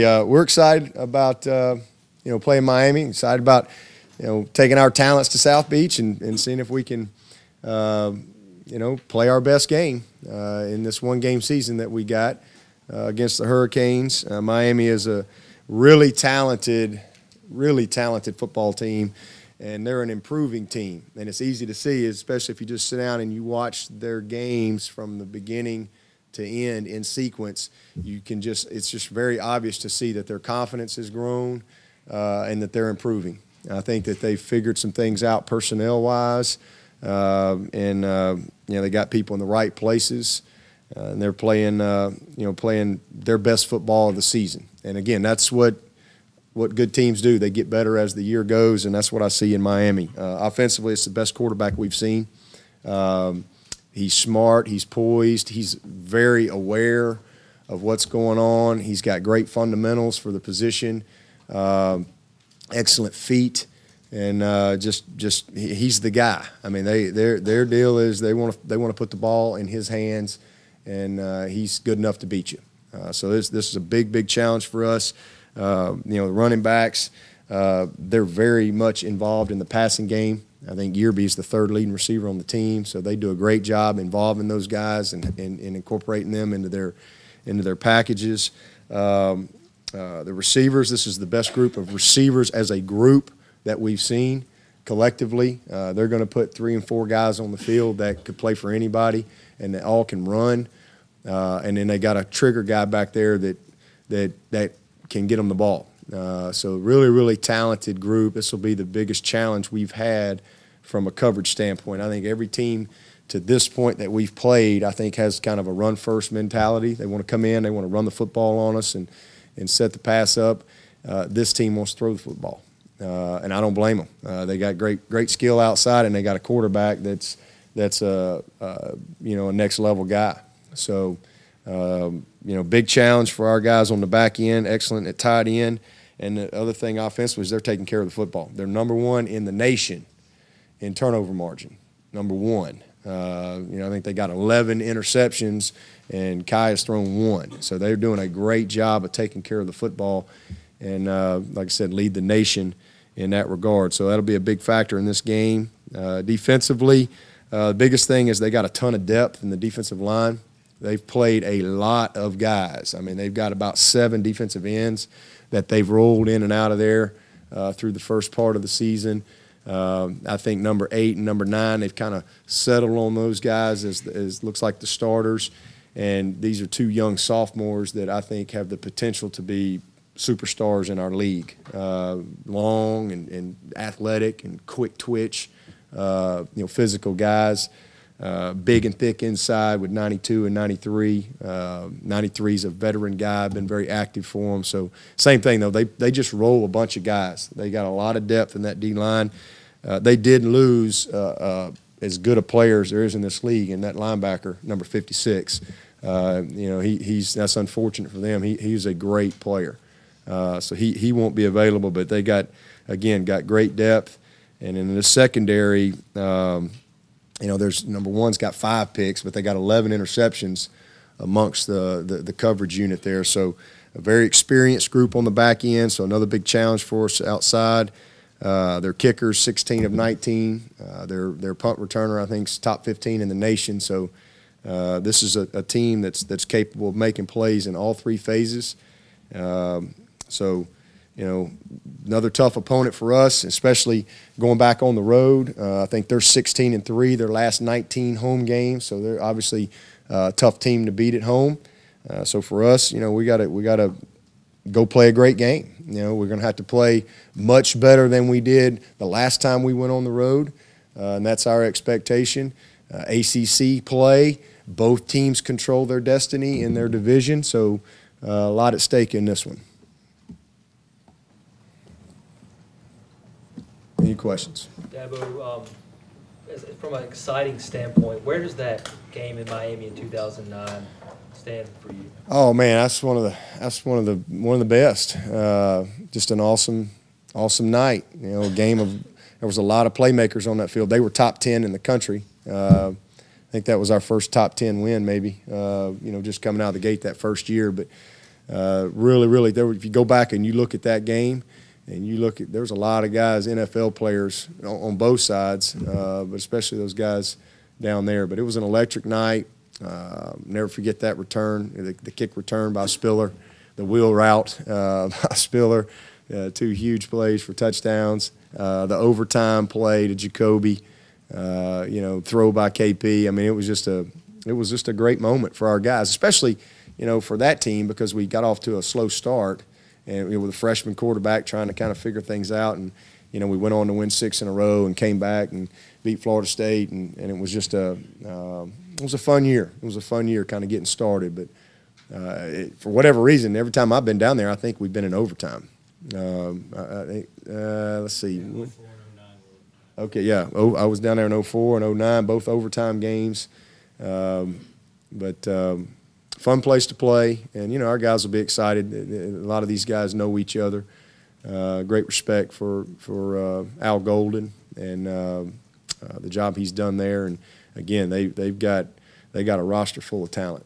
We're excited about playing Miami. Excited about taking our talents to South Beach and seeing if we can play our best game in this one-game season that we got against the Hurricanes. Miami is a really talented football team, and they're an improving team. And it's easy to see, especially if you just sit down and you watch their games from the beginning to end in sequence. It's just very obvious to see that their confidence has grown and that they're improving. I think that they've figured some things out personnel-wise, and they got people in the right places, and they're playing their best football of the season. And again, that's what good teams do. They get better as the year goes, and that's what I see in Miami. Offensively, it's the best quarterback we've seen. He's smart, he's poised, he's very aware of what's going on. He's got great fundamentals for the position, excellent feet, and he's the guy. I mean, their deal is they want to put the ball in his hands, and he's good enough to beat you. So this is a big challenge for us. The running backs, they're very much involved in the passing game. I think Yearby is the third leading receiver on the team, so they do a great job involving those guys and incorporating them into their packages. The receivers, this is the best group of receivers as a group that we've seen collectively. They're going to put 3 and 4 guys on the field that could play for anybody and that all can run. And then they got a trigger guy back there that can get them the ball. So really talented group. This will be the biggest challenge we've had from a coverage standpoint. I think every team to this point that we've played, I think, has kind of a run-first mentality. They want to come in, they want to run the football on us and set the pass up. This team wants to throw the football, and I don't blame them. They got great skill outside, and they got a quarterback that's a next-level guy. So, big challenge for our guys on the back end, excellent at tight end. And the other thing offensively is they're taking care of the football. They're number 1 in the nation in turnover margin, number 1. I think they got 11 interceptions, and Kai has thrown 1. So they're doing a great job of taking care of the football and, like I said, lead the nation in that regard. So that'll be a big factor in this game. Defensively, the biggest thing is they got a ton of depth in the defensive line. They've played a lot of guys. I mean, they've got about 7 defensive ends that they've rolled in and out of there through the first part of the season. I think number 8 and number 9, they've kind of settled on those guys as looks like the starters. And these are 2 young sophomores that I think have the potential to be superstars in our league. Long and athletic and quick twitch, physical guys. Big and thick inside with 92 and 93. 93 is a veteran guy, been very active for them. So same thing, though. They just roll a bunch of guys. They got a lot of depth in that D-line. They did lose as good a player as there is in this league, and that linebacker, number 56. That's unfortunate for them. He's a great player. So he won't be available, but they got great depth. And in the secondary, there's number 1's got 5 picks, but they got 11 interceptions amongst the coverage unit there. So a very experienced group on the back end, so another big challenge for us outside. Their kickers, 16 of 19. Their punt returner, I think, is top 15 in the nation. So this is a team that's capable of making plays in all 3 phases. Another tough opponent for us, especially going back on the road. I think they're 16-3 their last 19 home games, so they're obviously a tough team to beat at home. So for us, we gotta go play a great game. We're gonna have to play much better than we did the last time we went on the road, and that's our expectation. ACC play, both teams control their destiny in their division, so a lot at stake in this one. Any questions? Dabo, from an exciting standpoint, where does that game in Miami in 2009 stand for you? Oh man, that's one of the best. Just an awesome night. A game of there was a lot of playmakers on that field. They were top 10 in the country. I think that was our first top 10 win, maybe. Just coming out of the gate that first year, but Really, if you go back and you look at that game, and you look at, there's a lot of guys, NFL players on both sides, but especially those guys down there. But it was an electric night. Never forget that return, the kick return by Spiller, the wheel route by Spiller, 2 huge plays for touchdowns, the overtime play to Jacoby, throw by KP. I mean, it was just a great moment for our guys, especially, for that team, because we got off to a slow start, and with a freshman quarterback trying to kind of figure things out, and we went on to win 6 in a row and came back and beat Florida State, and it was just it was a fun year. It was a fun year kind of getting started, but for whatever reason, every time I've been down there, I think we've been in overtime. Let's see. Okay, yeah. I was down there in 04 and 09, both overtime games. But fun place to play, and our guys will be excited. A lot of these guys know each other. Great respect for Al Golden and the job he's done there. And again, they got a roster full of talent.